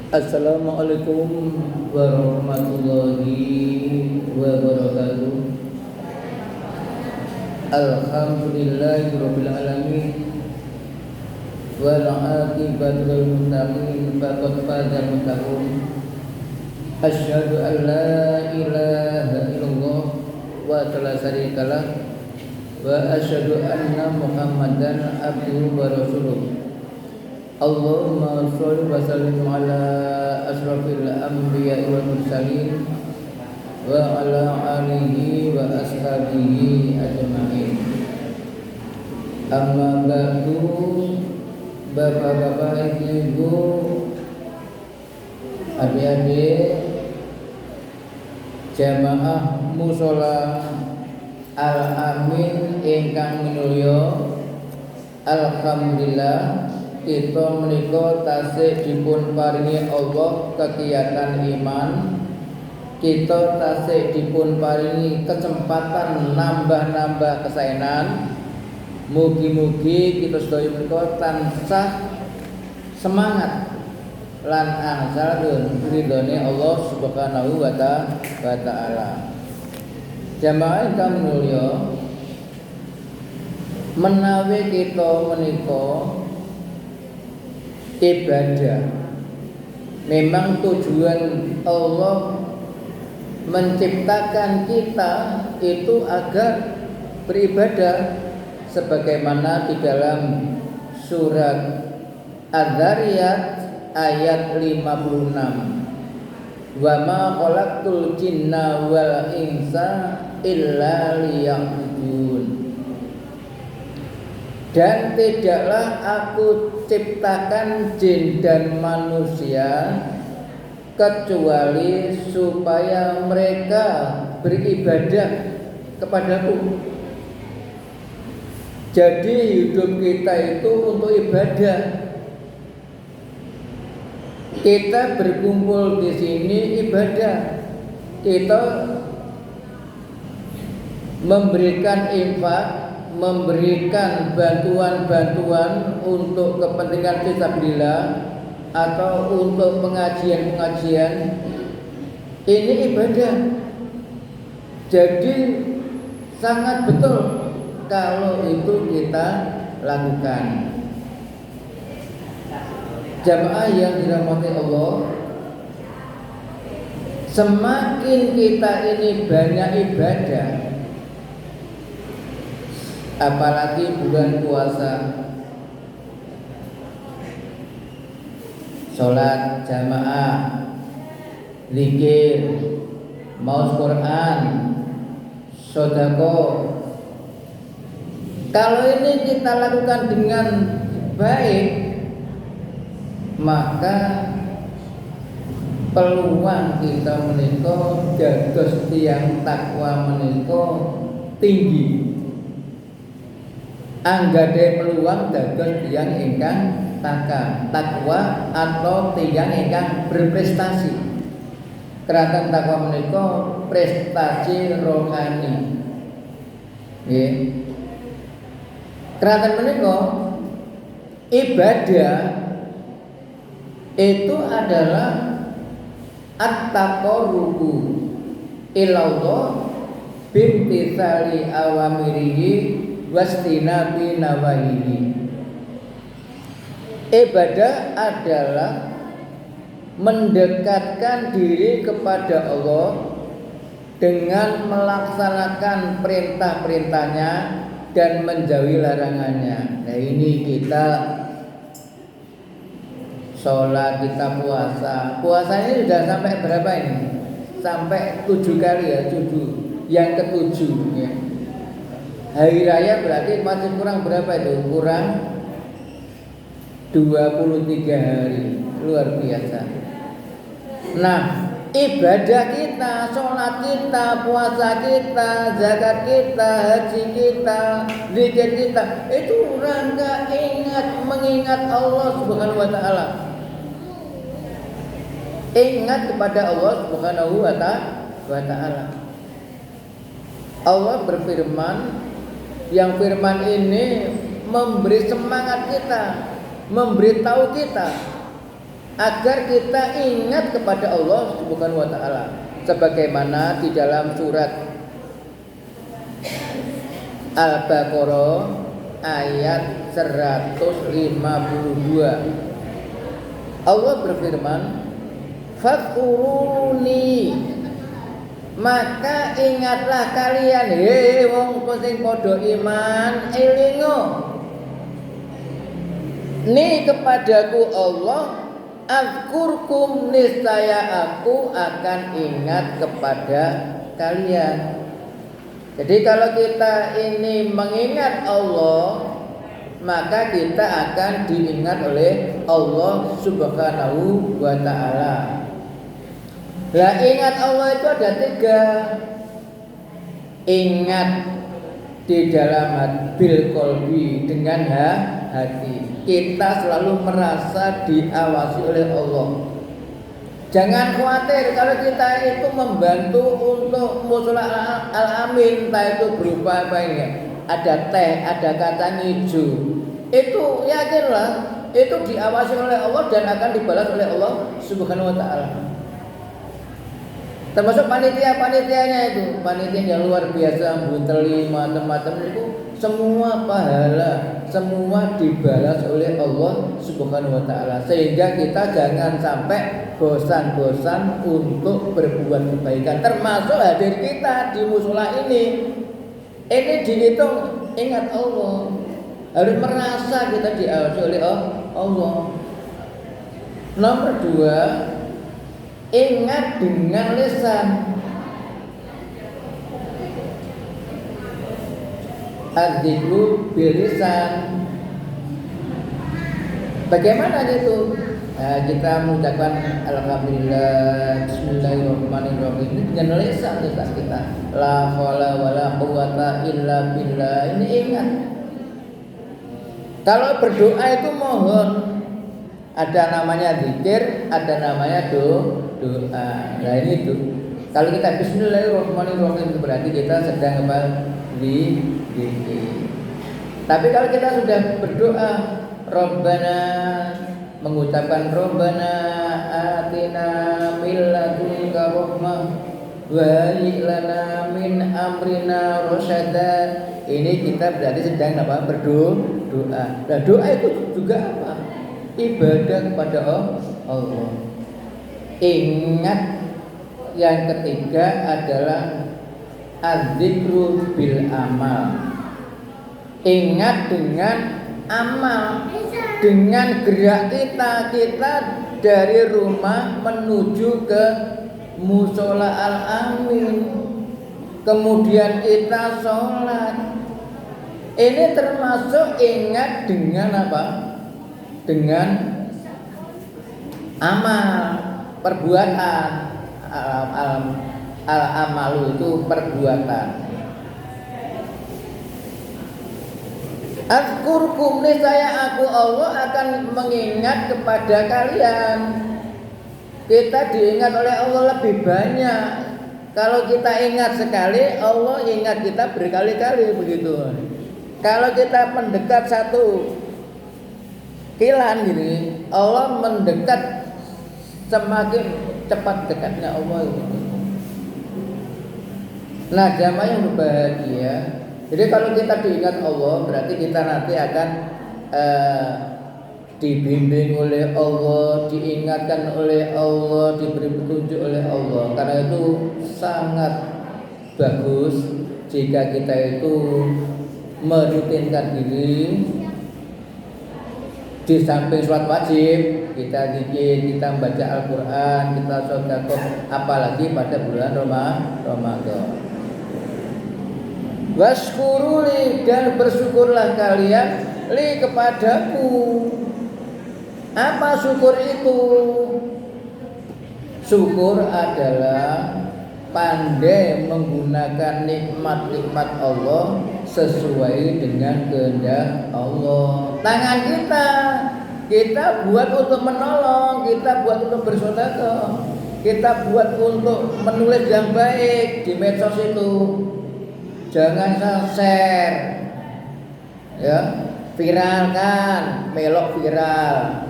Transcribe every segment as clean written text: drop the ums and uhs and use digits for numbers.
Assalamualaikum warahmatullahi wabarakatuh. Alhamdulillahirabbil alamin. Wal 'aqibatu lil muttaqin faqad fazal muttaqun. Asyhadu an la ilaha illallah wa la syarikalah wa asyhadu anna Muhammadan abduhu wa rasuluh. Allahumma sholli wa sallim ala asrafil anbiya'i wal mursalin wa ala alihi wa ashabihi ajma'in. Amma ba'du, bapak-bapak, ibu, adik-adik jamaah mushola Al-Amin ingkang minulya, alhamdulillah kita menika tasih dipun paringi Allah kegiatan iman. Kita tasih dipun paringi kesempatan nambah-nambah kesaenan. Mugi-mugi kita sedaya menika tansah semangat lan angsal ridhone Allah Subhanahu wa taala. Jamaah ingkang mulya, menawi kita menika ibadah, memang tujuan Allah menciptakan kita itu agar beribadah, sebagaimana di dalam surat Az-Zariyat ayat 56, wa ma khalaqtul jinna wal insa illa liya'budun. Dan tidaklah aku ciptakan jin dan manusia kecuali supaya mereka beribadah kepadaku. Jadi hidup kita itu untuk ibadah. Kita berkumpul di sini ibadah. Kita memberikan infak, memberikan bantuan-bantuan untuk kepentingan fisabilillah atau untuk pengajian-pengajian, ini ibadah. Jadi sangat betul kalau itu kita lakukan. Jamaah yang dirahmati Allah, semakin kita ini banyak ibadah, apalagi bulan puasa, sholat jamaah, zikir, maos Quran, sedekah. Kalau ini kita lakukan dengan baik, maka peluang kita menika dados tiyang takwa menika tinggi. Anggadhe peluang dados tiyang ingkang takwa atau tiyang ingkang berprestasi. Kraton takwa menika prestasi rohani. Nggih. Kraton menika ibadah itu adalah at-taqarrubu ilallah bimtitsali awamirihi wastinabi nawahihi. Ibadah adalah mendekatkan diri kepada Allah dengan melaksanakan perintah-perintahnya dan menjauhi larangannya. Nah, ini kita sholat, kita puasa. Puasanya sudah sampai berapa ini? Sampai 7 kali ya, 7. Yang ke-7 ya. Hari raya berarti masih kurang berapa itu? Kurang 23 hari. Luar biasa. Nah, ibadah kita, sholat kita, puasa kita, zakat kita, haji kita, zikir kita, itu rangka mengingat Allah Subhanahu wa taala. Ingat kepada Allah Subhanahu wa taala. Allah berfirman, yang firman ini memberi semangat kita, memberitahu kita agar kita ingat kepada Allah Subhanahu wa taala. Sebagaimana di dalam surat Al-Baqarah ayat 152. Allah berfirman, "Fadkuruni," maka ingatlah kalian, hei wong sing padha iman, elingo ni kepadaku Allah, azkurkum, niscaya aku akan ingat kepada kalian. Jadi kalau kita ini mengingat Allah, maka kita akan diingat oleh Allah Subhanahu wa ta'ala. Lah ingat Allah itu ada 3. Ingat di dalam bil qalbi, dengan hati. Kita selalu merasa diawasi oleh Allah. Jangan khawatir kalau kita itu membantu untuk musola al-amin, entah itu berupa apa ini, ada teh, ada kacang hijau. Itu yakinlah itu diawasi oleh Allah dan akan dibalas oleh Allah Subhanahu wa taala. Termasuk panitia-panitianya itu, panitia yang luar biasa, bunteli macam-macam itu, semua pahala, semua dibalas oleh Allah Subhanahu wa taala. Sehingga kita jangan sampai bosan-bosan untuk berbuat kebaikan, termasuk hadir kita di mushola ini. Ini dihitung ingat Allah. Harus merasa kita diawasi oleh Allah. Nomor 2, ingat dengan lisan. Az-zikru bil lisan. Bagaimana itu? Nah, kita mengucapkan alhamdulillah, bismillahirrahmanirrahim ini dengan lisan kita. La haula wala quwata illa billah. Ini ingat. Kalau berdoa itu mohon, ada namanya zikir, ada namanya doa. Nah ini itu. Kalau kita bismillahirrahmanirrahim itu berarti kita sedang di zikir. Tapi kalau kita sudah berdoa, Rabbana, mengucapkan Rabbana atina min ladunka rahmah wa hayyi lana min amrina rasyada. Ini kita berarti sedang berdoa. Nah, doa itu juga apa? Ibadah kepada Allah. Ingat, yang ketiga adalah az-zikru bil amal. Ingat dengan amal, dengan gerak kita dari rumah menuju ke musola al-amin, kemudian kita sholat. Ini termasuk ingat dengan apa? Dengan amal, perbuatan. Al-amalu itu perbuatan. Azkurkum, niscaya aku Allah akan mengingat kepada kalian. Kita diingat oleh Allah lebih banyak. Kalau kita ingat sekali, Allah ingat kita berkali-kali, begitu. Kalau kita mendekat satu kilan gini, Allah mendekat semakin cepat dekatnya Allah itu. Nah, jamaah yang berbahagia. Jadi kalau kita diingat Allah, berarti kita nanti akan dibimbing oleh Allah, diingatkan oleh Allah, diberi petunjuk oleh Allah. Karena itu sangat bagus jika kita itu merutinkan diri. Di samping sholat wajib, kita zikir, kita membaca Al-Quran, kita sedekah, apalagi pada bulan Ramadan. Washkuruli, dan bersyukurlah kalian li kepadaku. Apa syukur itu? Syukur adalah pandai menggunakan nikmat-nikmat Allah sesuai dengan kehendak Allah. Tangan kita buat untuk menolong, kita buat untuk bersedekah, kita buat untuk menulis yang baik di medsos itu. Jangan share, ya, viralkan, melok viral,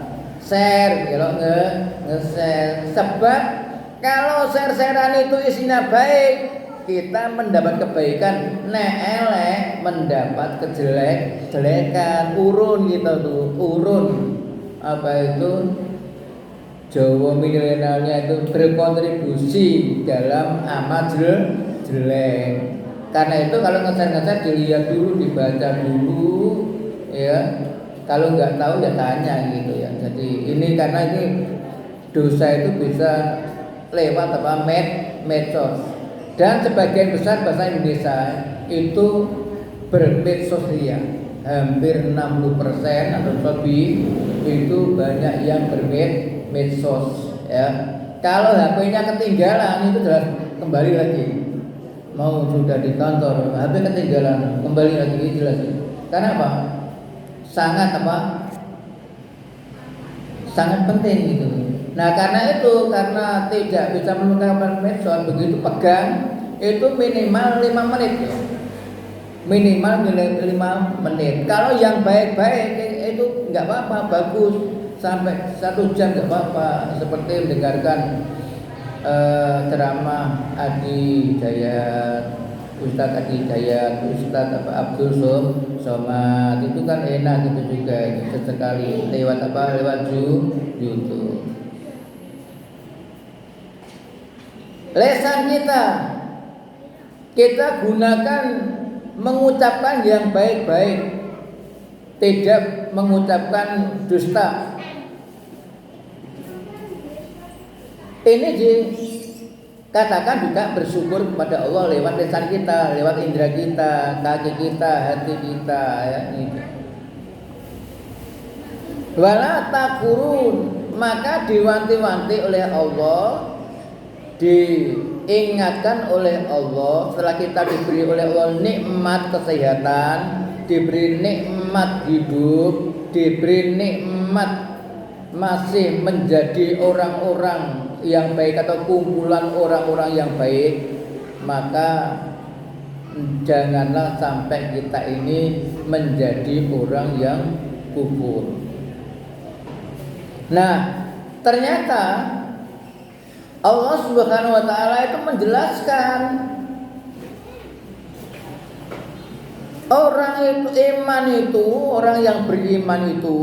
share, kalau nge-share. Sebab kalau share-sharean itu isinya baik, kita mendapat kebaikan. Nek elek mendapat kejelekan. Urun gitu tuh, urun. Apa itu? Jawa milenialnya itu berkontribusi dalam amal jelek. Karena itu kalau ngeser-ngeser dilihat dulu, dibaca dulu, ya. Kalau nggak tahu ya tanya gitu ya. Jadi ini karena ini dosa itu bisa lewat apa medsos. Dan sebagian besar bahasa Indonesia itu bermedsos-ria. Hampir 60% atau lebih itu banyak yang medsos ya. Kalau HP-nya ketinggalan itu jelas kembali lagi. Mau sudah di kantor, HP ketinggalan, kembali lagi jelas. Karena apa? Sangat penting gitu. Nah, karena itu karena tidak bisa menggunakan medsos begitu pegang itu minimal 5 menit ya. Minimal 5 menit. Kalau yang baik-baik itu enggak apa-apa, bagus. Sampai 1 jam enggak apa-apa, seperti mendengarkan ceramah Adi Hidayat, Ustadz Adi Hidayat, Ustadz Abdul Somad itu kan enak gitu juga sesekali lewat YouTube. Lesan kita gunakan mengucapkan yang baik-baik, tidak mengucapkan dusta. Ini dikatakan juga bersyukur kepada Allah lewat lisan kita, lewat indera kita, kaki kita, hati kita ya gitu. Wala takurun, maka diwanti-wanti oleh Allah, diingatkan oleh Allah setelah kita diberi oleh Allah nikmat kesehatan, diberi nikmat hidup, diberi nikmat masih menjadi orang-orang yang baik atau kumpulan orang-orang yang baik, maka janganlah sampai kita ini menjadi orang yang kufur. Nah, ternyata Allah Subhanahu wa taala itu menjelaskan orang yang beriman itu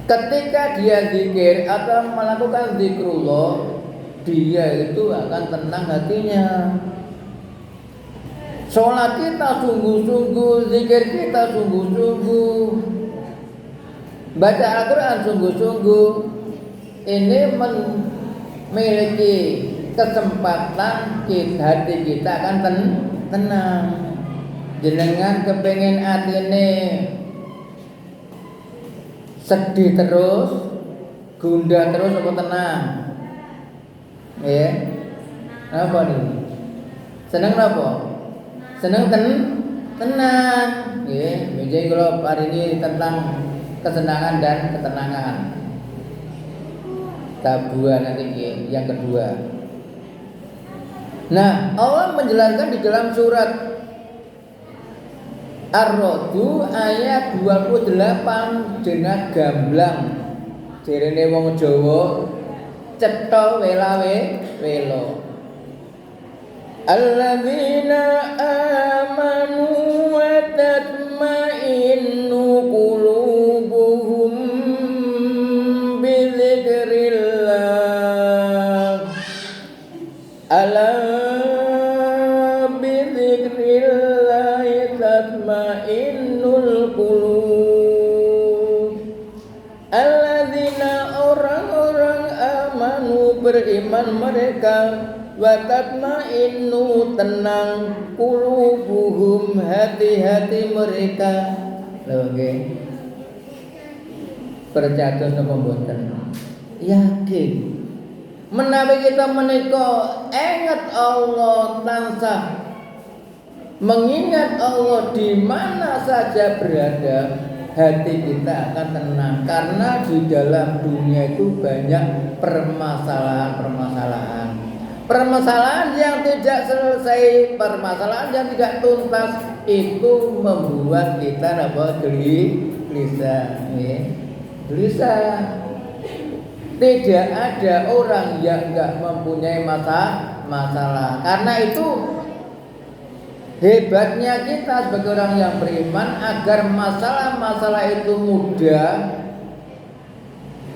ketika dia zikir atau melakukan zikrullah, dia itu akan tenang hatinya. Sholat kita sungguh-sungguh, zikir kita sungguh-sungguh, baca Al-Quran sungguh-sungguh, ini memiliki kesempatan hati kita akan tenang. Jenengan kepengen atine sedih terus, gundah terus apa tenang? Ya. Apa nih? Seneng apa? Seneng tenang. Ya, jadi kalau hari ini tentang kesenangan dan ketenangan. Tabuhan nanti yang kedua. Nah, Allah menjelaskan di dalam surat Ar-Ra'd ayat 28 dengan gamblang. Jerene wong Jawa cetha welawe welo. Alladzina amanu wa tatma'innu qulubuhum bi dzikrillah. Ala bi dzikrillah tatma'innul qulub. Alladzina orang-orang amanu beriman mereka, wa tatma'innu tenang qulubuhum hati-hati mereka. Oke. Percados napa mboten? Yakin. Menawi kita menika ingat Allah tansah mengingat Allah di mana saja berada, hati kita akan tenang karena di dalam dunia itu banyak permasalahan yang tidak selesai, permasalahan yang tidak tuntas itu membuat kita gelisah ya. gelisah. Tidak ada orang yang enggak mempunyai masalah. Karena itu hebatnya kita sebagai orang yang beriman, agar masalah-masalah itu mudah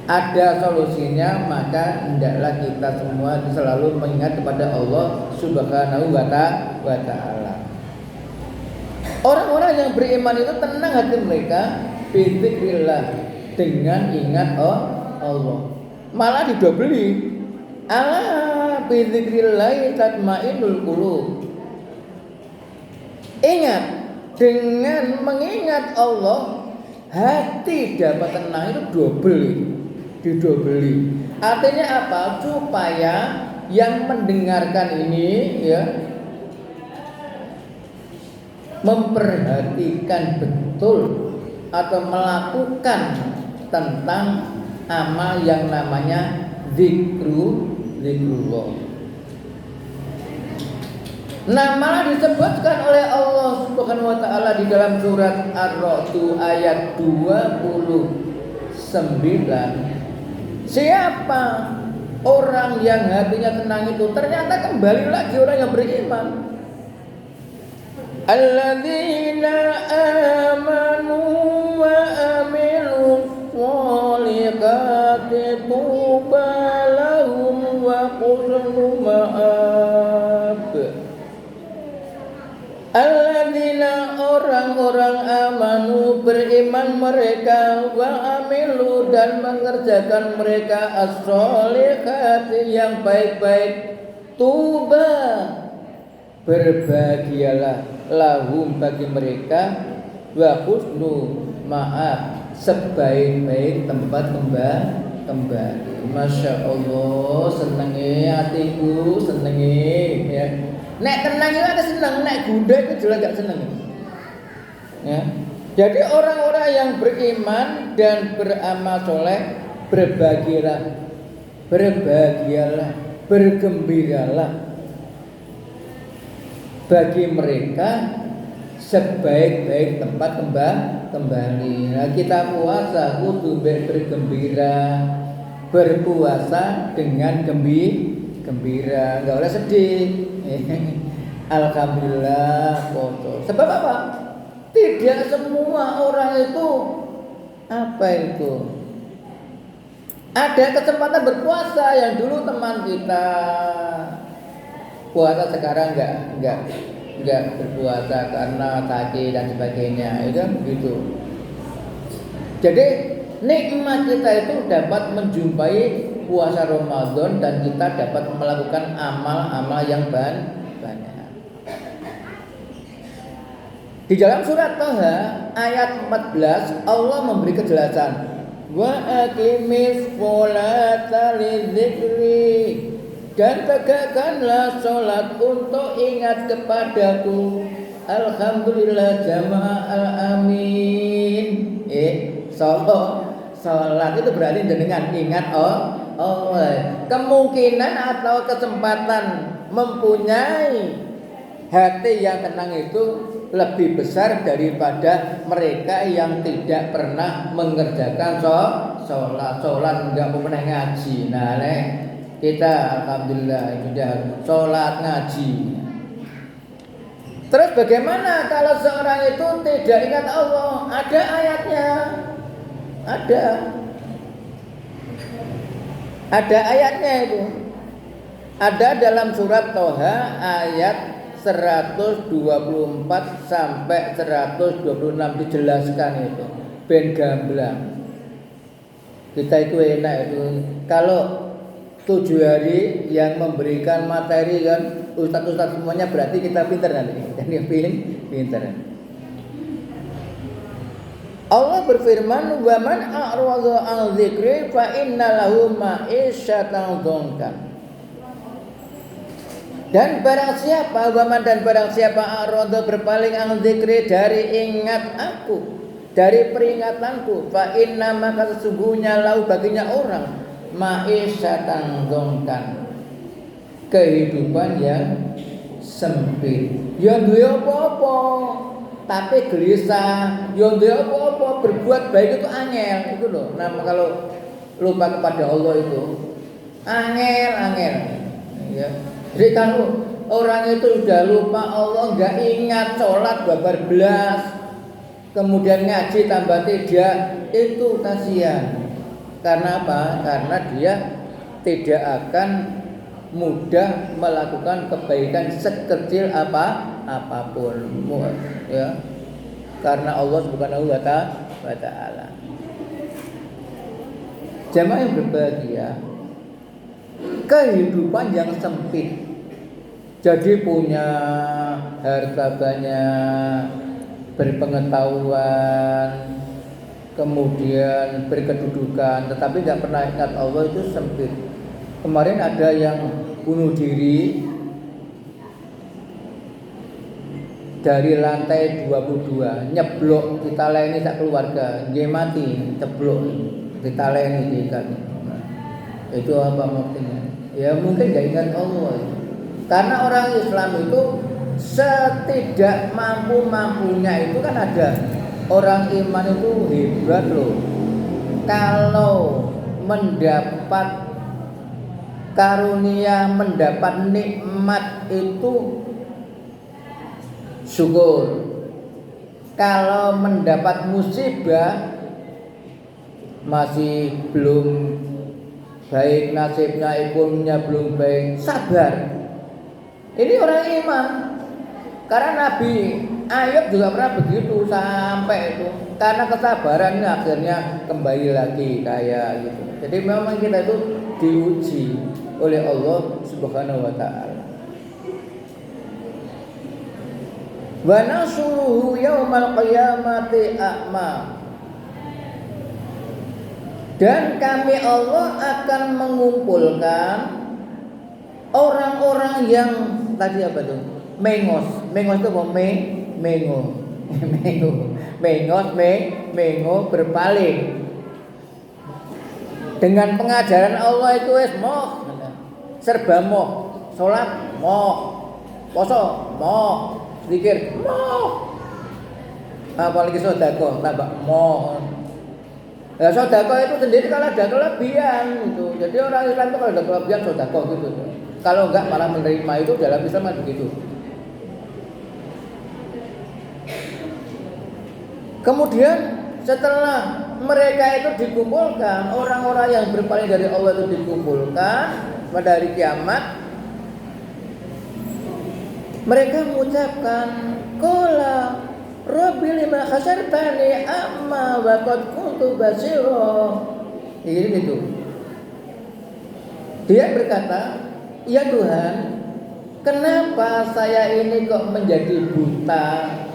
ada solusinya, maka hendaklah kita semua selalu mengingat kepada Allah Subhanahu wa ta'ala. Orang-orang yang beriman itu tenang hati mereka bizikrillah, dengan ingat Allah. Malah didobeli. Ala bizikrillah tatmainnul qulub. Ingat, dengan mengingat Allah hati dapat tenang, itu didobeli. Artinya apa? Supaya yang mendengarkan ini ya memperhatikan betul atau melakukan tentang amal yang namanya zikrullah. Nah, malah disebutkan oleh Allah Subhanahu wa ta'ala di dalam surat Ar-Ra'd ayat 29. Siapa orang yang hatinya tenang itu? Ternyata kembali lagi orang yang beriman. Alladzina amanu wa amilu sholihati tuba lahum wa husnu ma'ab. Alladzina orang-orang amanu beriman mereka, wa amilu dan mengerjakan mereka as-sholihati yang baik-baik, tuba berbahagialah lahum bagi mereka, wa husnu ma'ab sebaik-baik tempat kembali. Masya Allah, senenge hatiku, senenge ya. Nek tenang itu ada senang, nek gundah itu jelas gak senang ya. Jadi orang-orang yang beriman dan beramal soleh berbahagialah, bergembiralah bagi mereka sebaik-baik tempat kembali. Nah, kita puasa kudu bergembira, berpuasa dengan gembira, enggak boleh sedih. Alhamdulillah foto. Sebab apa? Tidak semua orang itu ada kesempatan berpuasa. Yang dulu teman kita puasa, sekarang enggak berpuasa karena sakit dan sebagainya, itu begitu. Jadi nikmat kita itu dapat menjumpai puasa Ramadan dan kita dapat melakukan amal-amal yang banyak. Di dalam surat Thaha ayat 14 Allah memberi kejelasan, wa aqimis sholata lidzikri, dan tegakkanlah sholat untuk ingat kepadaku. Alhamdulillah jamaah amin. Sholat itu berarti dengan ingat kemungkinan atau kesempatan mempunyai hati yang tenang itu lebih besar daripada mereka yang tidak pernah mengerjakan sholat enggak pernah ngaji. Nah, kita alhamdulillah sudah sholat ngaji. Terus bagaimana kalau seorang itu tidak ingat Allah? Ada ayatnya. Ada ayatnya itu. Ada dalam surat Thaha ayat 124 sampai 126 dijelaskan itu. Ben gamblang. Kita itu enak itu. Kalau 7 hari yang memberikan materi kan ustaz-ustaz semuanya, berarti kita pintar nanti. Dan yang pintar. Allah berfirman, wa man a'rada 'an dzikri fa inna lahu ma'isyatan dhankan. Dan barang siapa a'rada berpaling 'an dzikri dari ingat aku, dari peringatanku, fa inna maka sesungguhnya lahu baginya orang ma'isyatan dhankan, kehidupan yang sempit. Ya duwe apa-apa tapi gelisah, yo ndek apa-apa berbuat baik itu angel itu loh. Nah kalau lupa kepada Allah itu angel ya. Jadi kalau orang itu sudah lupa Allah, nggak ingat sholat babar belas, kemudian ngaji tambah tidak, itu kasihan. Karena apa? Karena dia tidak akan mudah melakukan kebaikan sekecil apapun ya. Karena Allah Subhanahu wa ta'ala. Jamaah yang berbahagia, kehidupan yang sempit, jadi punya harta banyak, berpengetahuan, kemudian berkedudukan, tetapi tidak pernah ingat Allah, itu sempit. Kemarin ada yang bunuh diri dari lantai 22, nyeblok ditaleni sak keluarga, dia mati, ceblok ditaleni diikat. Itu apa maksudnya? Ya mungkin gak ingat Allah. Karena orang Islam itu setidak mampu-mampunya itu kan ada. Orang iman itu hebat loh. Kalau mendapat karunia, mendapat nikmat itu syukur. Kalau mendapat musibah masih belum baik nasibnya, ikunnya belum baik, sabar. Ini orang iman. Karena Nabi Ayub juga pernah begitu sampai itu. Karena kesabarannya akhirnya kembali lagi kaya gitu. Jadi memang kita itu diuji oleh Allah Subhanahu wa ta'ala. Wa nasuruhu yaumal qiyamati a'ma. Dan kami Allah akan mengumpulkan orang-orang yang tadi apa tuh? Mengos itu apa? Mengo berpaling. Dengan pengajaran Allah itu moh, serba moh, sholat moh, poso moh, zikir moh, apalagi sedekah tambah moh. Ya sedekah itu sendiri kalau ada kelebihan gitu. Jadi orang Islam itu kalau ada kelebihan sedekah gitu. Kalau enggak malah menerima, itu dalam Islam begitu. Kemudian setelah mereka itu dikumpulkan, orang-orang yang berpaling dari Allah itu dikumpulkan pada hari kiamat, mereka mengucapkan qala rabbi lima khasartani amma wa qad kuntu basira. Gitu. Dia berkata, ya Tuhan, kenapa saya ini kok menjadi buta,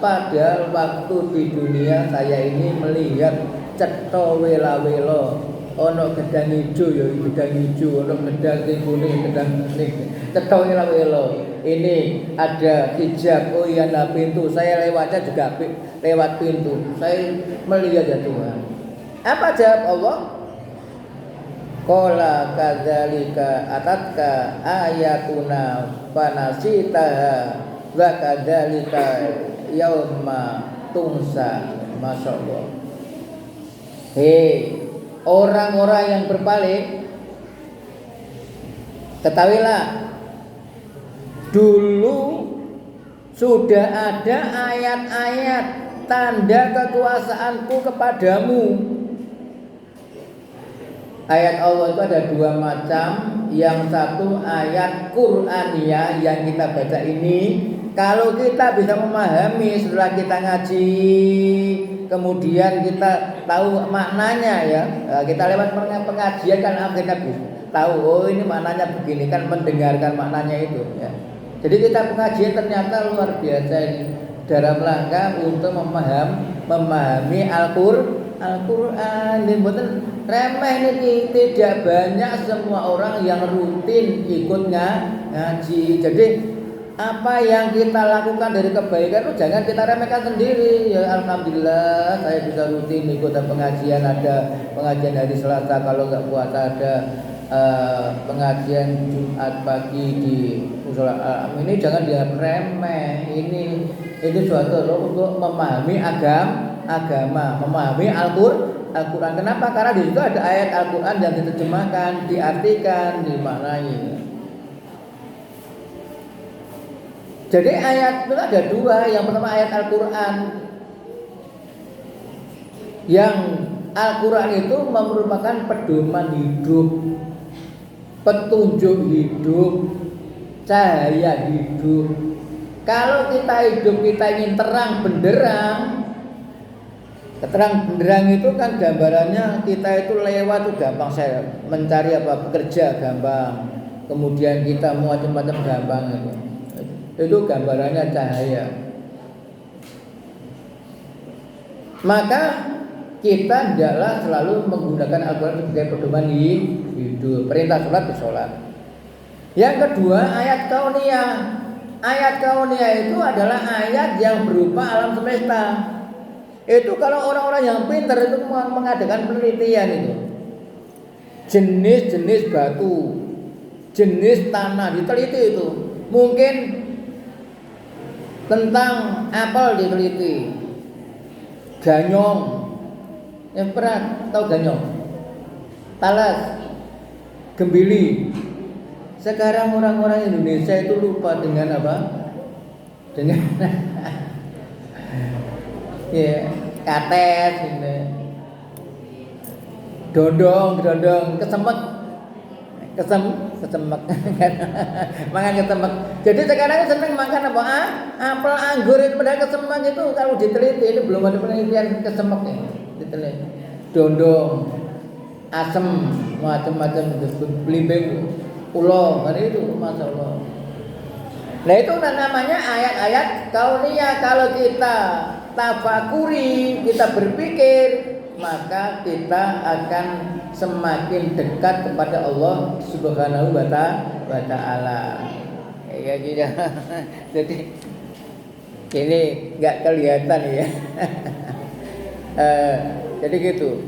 padahal waktu di dunia saya ini melihat cetha wela-wela, ono gedang ijo ya gedang ijo, ono gedang kuning gedang kuning, cetha wela-wela. Ini ada hijab, oh iya ada pintu, saya lewatnya juga lewat pintu. Saya melihat ya Tuhan. Apa jawab Allah? Qala kadzalika atatka ayatuna fanasitaha wa kadzalika yauma tunsa. Masyaallah. Hei orang-orang yang berpaling, ketahuilah dulu sudah ada ayat-ayat tanda kekuasaanku kepadamu. Ayat Allah itu ada dua macam. Yang satu ayat Qur'aniyah yang kita baca ini, kalau kita bisa memahami setelah kita ngaji, kemudian kita tahu maknanya ya, kita lewat pengajian kan akhirnya tahu, oh ini maknanya begini, kan mendengarkan maknanya itu ya. Jadi kita pengajian ternyata luar biasa ini dalam rangka untuk memahami Al-Qur'an. Mboten remeh niki, tidak banyak semua orang yang rutin ikut ngaji. Jadi apa yang kita lakukan dari kebaikan itu jangan kita remehkan sendiri. Ya alhamdulillah saya bisa rutin ikut pengajian, ada pengajian hari Selasa, kalau enggak puasa ada pengajian Jumat pagi di Mushola Al-Amin. Ini jangan dianggap remeh. Ini suatu untuk memahami agama, memahami Al-Quran. Kenapa? Karena di situ ada ayat Al-Quran yang diterjemahkan, diartikan, dimaknai. Jadi ayat itu ada dua. Yang pertama ayat Al-Quran. Yang Al-Quran itu merupakan pedoman hidup, petunjuk hidup, cahaya hidup. Kalau kita hidup, kita ingin terang benderang. Terang benderang itu kan gambarannya kita itu lewat tuh gampang, saya mencari bekerja gampang. Kemudian kita mau macam-macam gampang itu. Itu gambarannya cahaya. Maka kita hendaklah selalu menggunakan Al-Quran sebagai pedoman hidup. Perintah sholat di sholat. Yang kedua ayat kauniyah. Ayat kauniyah itu adalah ayat yang berupa alam semesta. Itu kalau orang-orang yang pintar itu mengadakan penelitian itu. Jenis-jenis batu, jenis tanah diteliti itu. Mungkin tentang apel diteliti, ganyong, yang pernah tahu ganyong, talas, gembili. Sekarang orang-orang Indonesia itu lupa dengan apa? Dengan ya, kates, gitu. Dondong, kesemek, makan kesemek. Jadi sekarang seneng makan apa? Apel, anggur itu padahal kesemek itu kalau diteliti itu belum ada penelitian kesemek ya. Diteliti. Dondong, asem, macam-macam itu, belimbing, ulo, kan itu masalah. Nah itu namanya ayat-ayat kauniyah. Kalau kita tafakuri, kita berpikir, maka kita akan semakin dekat kepada Allah Subhanahu wa Ta'ala. Ya gitu. Jadi ini nggak kelihatan ya. Jadi gitu.